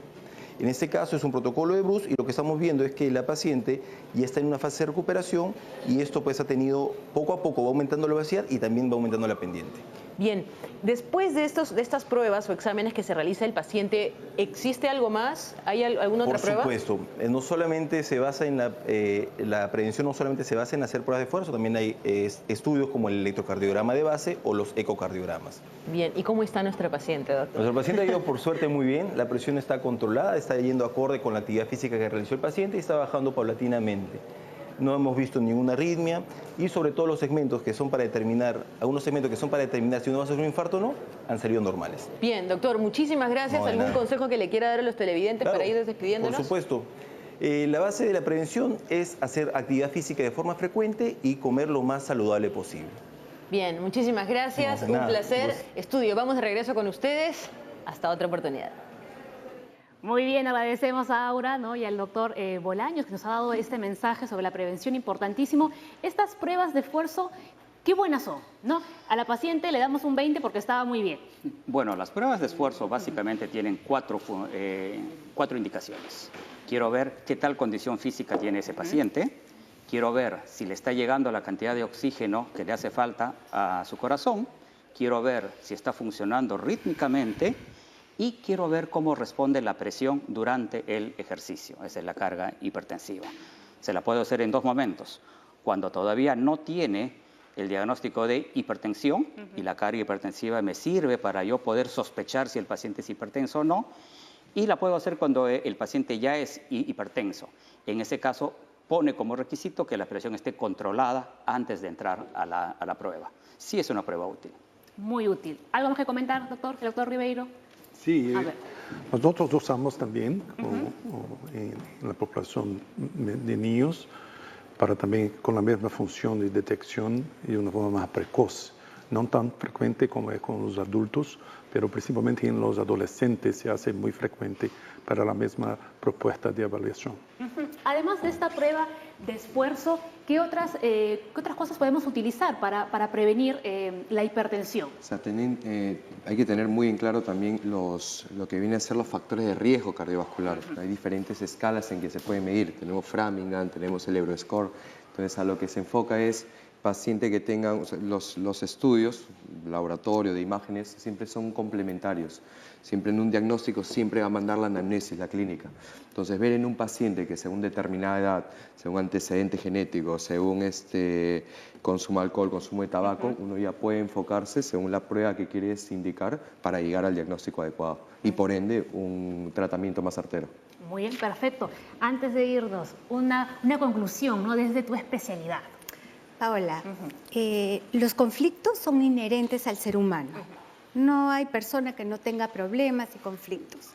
En este caso es un protocolo de Bruce y lo que estamos viendo es que la paciente ya está en una fase de recuperación y esto pues ha tenido poco a poco, va aumentando la velocidad y también va aumentando la pendiente. Bien, después de estas pruebas o exámenes que se realiza el paciente, ¿existe algo más? ¿Hay alguna otra prueba? Por supuesto, no solamente se basa en la prevención, no solamente se basa en hacer pruebas de esfuerzo, también hay estudios como el electrocardiograma de base o los ecocardiogramas. Bien, ¿y cómo está nuestra paciente, doctor? Nuestro paciente ha ido por suerte muy bien, la presión está controlada, está yendo acorde con la actividad física que realizó el paciente y está bajando paulatinamente. No hemos visto ninguna arritmia y sobre todo los segmentos que son para determinar, algunos segmentos que son para determinar si uno va a sufrir un infarto o no, han salido normales. Bien, doctor, muchísimas gracias. No, de ¿Algún nada. consejo que le quiera dar a los televidentes Claro, para ir despidiéndonos? por supuesto. La base de la prevención es hacer actividad física de forma frecuente y comer lo más saludable posible. Bien, muchísimas gracias, No, un nada, placer. pues. Estudio, vamos de regreso con ustedes. Hasta otra oportunidad. Muy bien, agradecemos a Aura, ¿no?, y al doctor Bolaños, que nos ha dado este mensaje sobre la prevención importantísimo. Estas pruebas de esfuerzo, qué buenas son, ¿no? A la paciente le damos un 20 porque estaba muy bien. Bueno, las pruebas de esfuerzo básicamente tienen cuatro indicaciones. Quiero ver qué tal condición física tiene ese paciente. Quiero ver si le está llegando la cantidad de oxígeno que le hace falta a su corazón. Quiero ver si está funcionando rítmicamente. Y quiero ver cómo responde la presión durante el ejercicio. Esa es la carga hipertensiva. Se la puedo hacer en dos momentos. Cuando todavía no tiene el diagnóstico de hipertensión y la carga hipertensiva me sirve para yo poder sospechar si el paciente es hipertenso o no. Y la puedo hacer cuando el paciente ya es hipertenso. En ese caso, pone como requisito que la presión esté controlada antes de entrar a la prueba. Sí es una prueba útil. Muy útil. ¿Algo más que comentar, doctor? El doctor Ribeiro. Sí, A ver. nosotros usamos también en la población de niños para también con la misma función de detección y de una forma más precoz. No tan frecuente como es con los adultos, pero principalmente en los adolescentes se hace muy frecuente para la misma propuesta de evaluación. Además de esta prueba de esfuerzo, ¿qué otras cosas podemos utilizar para prevenir la hipertensión? O sea, hay que tener muy en claro también lo que vienen a ser los factores de riesgo cardiovascular. Hay diferentes escalas en que se puede medir. Tenemos Framingham, tenemos el Euroscore. Entonces, a lo que se enfoca es paciente que tengan, o sea, los estudios, laboratorio de imágenes, siempre son complementarios. Siempre en un diagnóstico siempre va a mandar la anamnesis, la clínica. Entonces, ver en un paciente que según determinada edad, según antecedentes genéticos, según consumo de alcohol, consumo de tabaco, uno ya puede enfocarse según la prueba que quieres indicar para llegar al diagnóstico adecuado y por ende un tratamiento más certero. Muy bien, perfecto. Antes de irnos, una conclusión, ¿no?, desde tu especialidad. Paola, los conflictos son inherentes al ser humano. No hay persona que no tenga problemas y conflictos.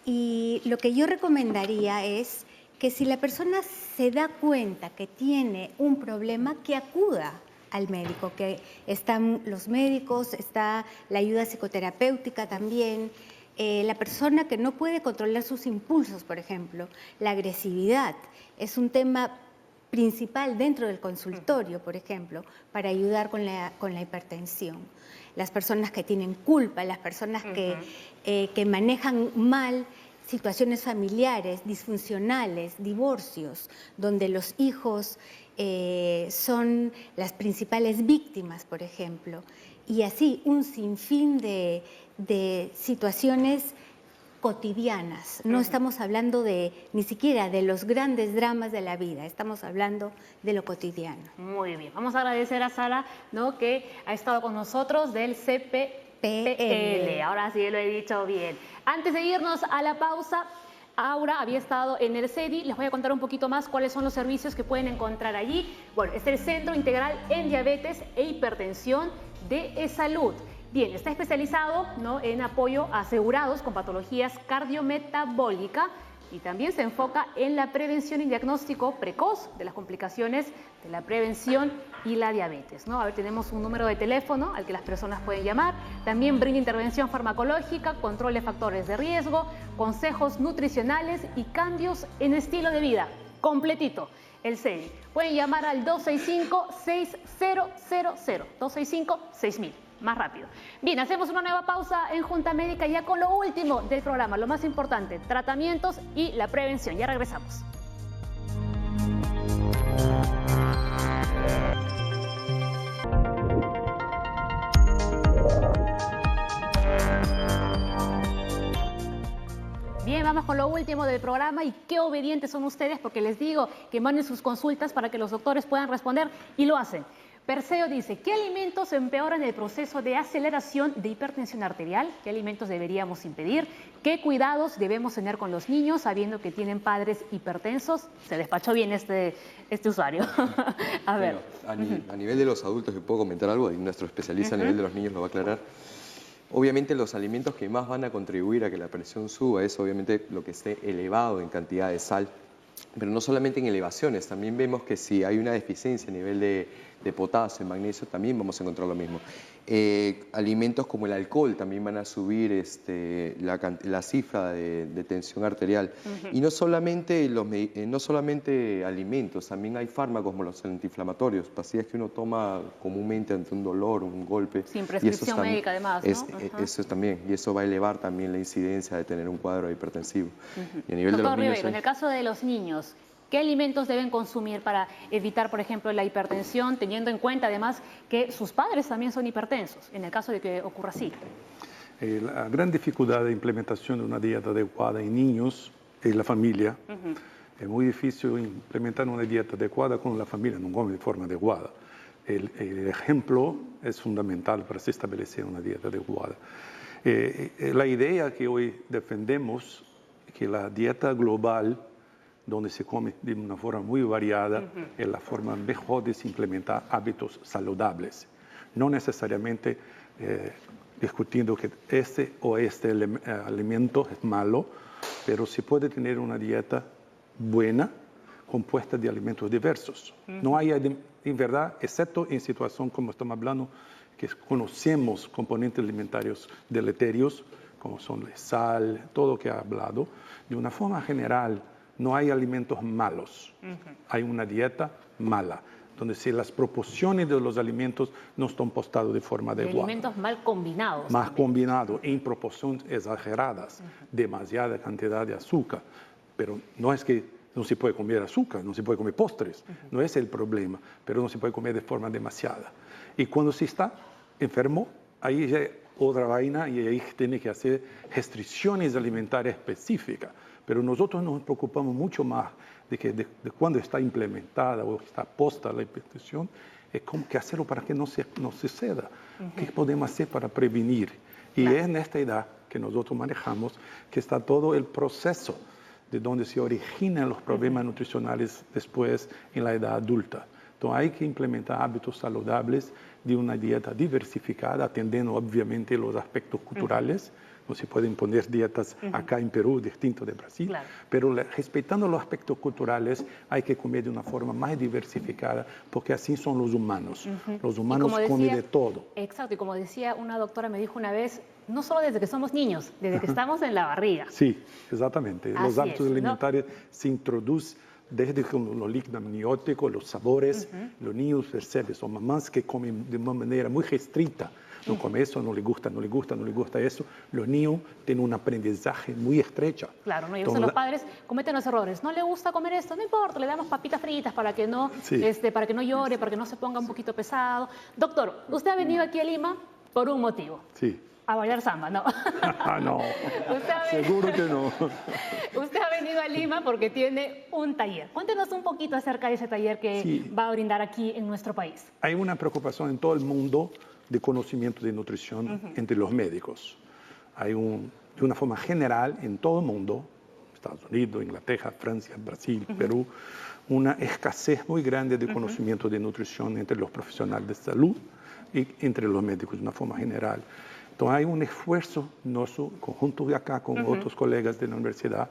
Y lo que yo recomendaría es que si la persona se da cuenta que tiene un problema, que acuda al médico, que están los médicos, está la ayuda psicoterapéutica también. La persona que no puede controlar sus impulsos, por ejemplo, la agresividad, es un tema principal dentro del consultorio, por ejemplo, para ayudar con la hipertensión. Las personas que tienen culpa, las personas que manejan mal situaciones familiares, disfuncionales, divorcios, donde los hijos son las principales víctimas, por ejemplo, y así un sinfín de situaciones cotidianas. No estamos hablando ni siquiera de los grandes dramas de la vida, estamos hablando de lo cotidiano. Muy bien, vamos a agradecer a Sara, ¿no?, que ha estado con nosotros del CPPL. Ahora sí lo he dicho bien. Antes de irnos a la pausa, Aura había estado en el CEDI. Les voy a contar un poquito más cuáles son los servicios que pueden encontrar allí. Bueno, es el Centro Integral en Diabetes e Hipertensión de Salud. Bien, está especializado, ¿no?, en apoyo a asegurados con patologías cardiometabólicas y también se enfoca en la prevención y diagnóstico precoz de las complicaciones de la prevención y la diabetes, ¿no? A ver, tenemos un número de teléfono al que las personas pueden llamar. También brinda intervención farmacológica, control de factores de riesgo, consejos nutricionales y cambios en estilo de vida. Completito. El CEDI. Pueden llamar al 265-6000, 265-6000. Más rápido. Bien, hacemos una nueva pausa en Junta Médica ya con lo último del programa, lo más importante, tratamientos y la prevención. Ya regresamos. Bien, vamos con lo último del programa y qué obedientes son ustedes porque les digo que manden sus consultas para que los doctores puedan responder y lo hacen. Perseo dice, ¿qué alimentos empeoran el proceso de aceleración de hipertensión arterial? ¿Qué alimentos deberíamos impedir? ¿Qué cuidados debemos tener con los niños sabiendo que tienen padres hipertensos? Se despachó bien este usuario. A ver. Bueno, a nivel de los adultos, que puedo comentar algo, y nuestro especialista a nivel de los niños lo va a aclarar. Obviamente los alimentos que más van a contribuir a que la presión suba es obviamente lo que esté elevado en cantidad de sal. Pero no solamente en elevaciones, también vemos que si hay una deficiencia a nivel de de potasio, magnesio, también vamos a encontrar lo mismo. Alimentos como el alcohol también van a subir la cifra de tensión arterial. Y no solamente, no solamente alimentos, también hay fármacos como los antiinflamatorios, pastillas que uno toma comúnmente ante un dolor, un golpe. Sin prescripción médica además, ¿no? Eso también, y eso va a elevar también la incidencia de tener un cuadro hipertensivo. Y a nivel de los Doctor niños, Ribeiro, en el caso de los niños, ¿qué alimentos deben consumir para evitar, por ejemplo, la hipertensión, teniendo en cuenta además que sus padres también son hipertensos, en el caso de que ocurra así? La gran dificultad de implementación de una dieta adecuada en niños es la familia. Es muy difícil implementar una dieta adecuada cuando la familia no come de forma adecuada. El ejemplo es fundamental para se establecer una dieta adecuada. La idea que hoy defendemos es que la dieta global, donde se come de una forma muy variada, es la forma mejor de se implementar hábitos saludables. No necesariamente discutiendo que este o este alimento es malo, pero se puede tener una dieta buena, compuesta de alimentos diversos. No hay, en verdad, excepto en situación como estamos hablando, que conocemos componentes alimentarios deleterios, como son la sal, todo lo que ha hablado, de una forma general, no hay alimentos malos, hay una dieta mala, donde si las proporciones de los alimentos no están postados de forma adecuada. Alimentos mal combinados. Mal combinados, en proporciones exageradas, demasiada cantidad de azúcar, pero no es que no se puede comer azúcar, no se puede comer postres, no es el problema, pero no se puede comer de forma demasiada. Y cuando se está enfermo, ahí ya hay otra vaina y ahí tiene que hacer restricciones alimentarias específicas. Pero nosotros nos preocupamos mucho más de cuando está implementada o está posta la hipertensión, es cómo que hacerlo para que no suceda. ¿Qué podemos hacer para prevenir? Y es en esta edad que nosotros manejamos que está todo el proceso de donde se originan los problemas nutricionales después en la edad adulta. Entonces hay que implementar hábitos saludables de una dieta diversificada, atendiendo obviamente los aspectos culturales. No se pueden poner dietas acá en Perú distintas de Brasil, pero respetando los aspectos culturales hay que comer de una forma más diversificada, porque así son los humanos. Los humanos comen de todo. Exacto, y como decía una doctora, me dijo una vez, no solo desde que somos niños, desde que estamos en la barriga. Sí, exactamente. Los Así hábitos alimentarios se introducen desde los líquidos amnióticos, los sabores. Los niños perciben, son mamás que comen de una manera muy restricta. No come eso, no le gusta, no le gusta, no le gusta eso. Los niños tienen un aprendizaje muy estrecho. Claro, ¿no? Y a veces los padres cometen los errores. No le gusta comer esto, no importa, le damos papitas fritas para que no, para que no llore, para que no se ponga un poquito pesado. Doctor, usted ha venido aquí a Lima por un motivo. Sí. A bailar samba, ¿no? No, seguro que no. Usted ha venido a Lima porque tiene un taller. Cuéntenos un poquito acerca de ese taller que va a brindar aquí en nuestro país. Hay una preocupación en todo el mundo de conocimiento de nutrición entre los médicos. Hay de una forma general en todo el mundo, Estados Unidos, Inglaterra, Francia, Brasil, Perú, una escasez muy grande de conocimiento de nutrición entre los profesionales de salud y entre los médicos de una forma general. Entonces hay un esfuerzo nuestro, conjunto de acá con otros colegas de la universidad,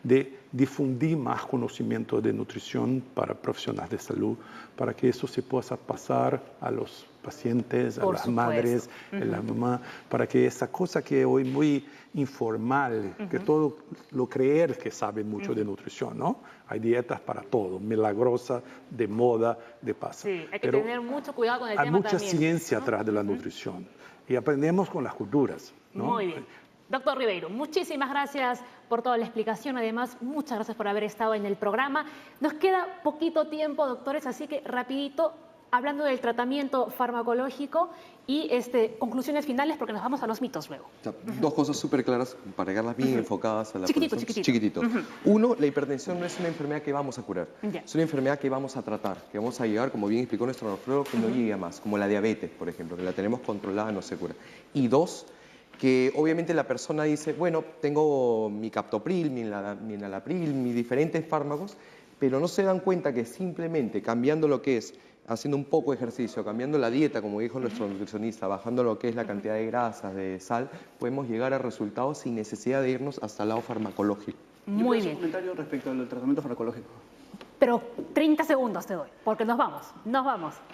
de difundir más conocimiento de nutrición para profesionales de salud, para que eso se pueda pasar a los pacientes, a las madres, a la mamá, para que esa cosa que hoy es muy informal, que todo lo creer que sabe mucho de nutrición, ¿no? Hay dietas para todo, milagrosas, de moda, de paso. Sí, hay que tener mucho cuidado con el tema también. Hay mucha también, ciencia atrás de la nutrición y aprendemos con las culturas, ¿no? Muy bien. Doctor Ribeiro, muchísimas gracias por toda la explicación. Además, muchas gracias por haber estado en el programa. Nos queda poquito tiempo, doctores, así que rapidito, hablando del tratamiento farmacológico y conclusiones finales, porque nos vamos a los mitos luego. Dos cosas súper claras para llegarlas bien enfocadas a la Chiquitito. Chiquitito. Uno, la hipertensión no es una enfermedad que vamos a curar. Es una enfermedad que vamos a tratar, que vamos a llegar, como bien explicó nuestro nefrólogo, que no llegue a más, como la diabetes, por ejemplo, que la tenemos controlada, no se cura. Y dos, que obviamente la persona dice, bueno, tengo mi captopril, mi enalapril, mis diferentes fármacos, pero no se dan cuenta que simplemente cambiando lo que es, haciendo un poco de ejercicio, cambiando la dieta, como dijo nuestro nutricionista, bajando lo que es la cantidad de grasas, de sal, podemos llegar a resultados sin necesidad de irnos hasta el lado farmacológico. Muy bien. Un comentario respecto al tratamiento farmacológico. pero 30 segundos te doy, porque nos vamos,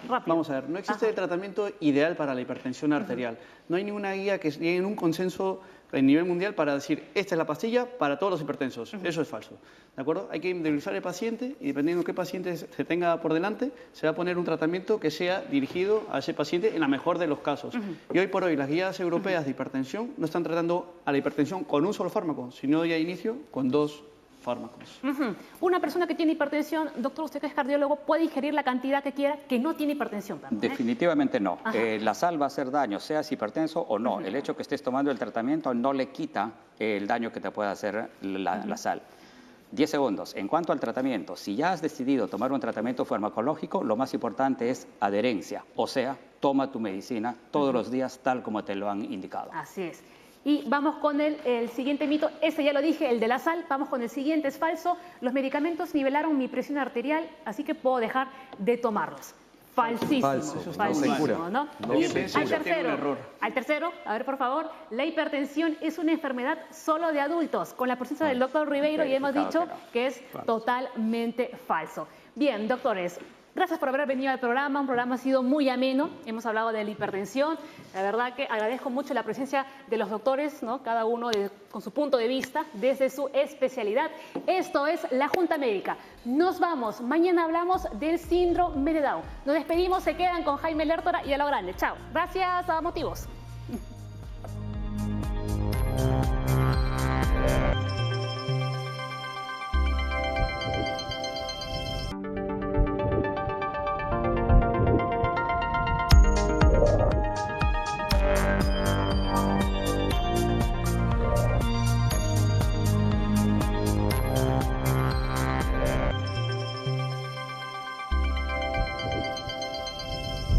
rápido. Vamos a ver, no existe el tratamiento ideal para la hipertensión arterial. No hay ninguna guía que llegue en un consenso a nivel mundial para decir, esta es la pastilla para todos los hipertensos. Eso es falso, ¿de acuerdo? Hay que individualizar el paciente y dependiendo de qué paciente se tenga por delante, se va a poner un tratamiento que sea dirigido a ese paciente en la mejor de los casos. Y hoy por hoy las guías europeas de hipertensión no están tratando a la hipertensión con un solo fármaco, sino ya inicio con 2 fármacos. Una persona que tiene hipertensión, doctor, usted que es cardiólogo, puede ingerir la cantidad que quiera que no tiene hipertensión también, Definitivamente no. La sal va a hacer daño, seas hipertenso o no. El hecho que estés tomando el tratamiento no le quita el daño que te puede hacer la sal. 10 segundos. En cuanto al tratamiento, si ya has decidido tomar un tratamiento farmacológico, lo más importante es adherencia. O sea, toma tu medicina todos los días tal como te lo han indicado. Así es. Y vamos con el siguiente mito, ese ya lo dije, el de la sal. Vamos con el siguiente, es falso. Los medicamentos nivelaron mi presión arterial, así que puedo dejar de tomarlos. Falsísimo, falsísimo, ¿no? Y al tercero, a ver por favor, la hipertensión es una enfermedad solo de adultos, con la presencia del doctor Ribeiro y hemos dicho que es totalmente falso. Bien, doctores, gracias por haber venido al programa. Un programa ha sido muy ameno. Hemos hablado de la hipertensión. La verdad que agradezco mucho la presencia de los doctores, ¿no? Cada uno con su punto de vista, desde su especialidad. Esto es La Junta Médica. Nos vamos. Mañana hablamos del síndrome de Down. Nos despedimos. Se quedan con Jaime Lertora y a lo grande. Chao. Gracias a Motivos.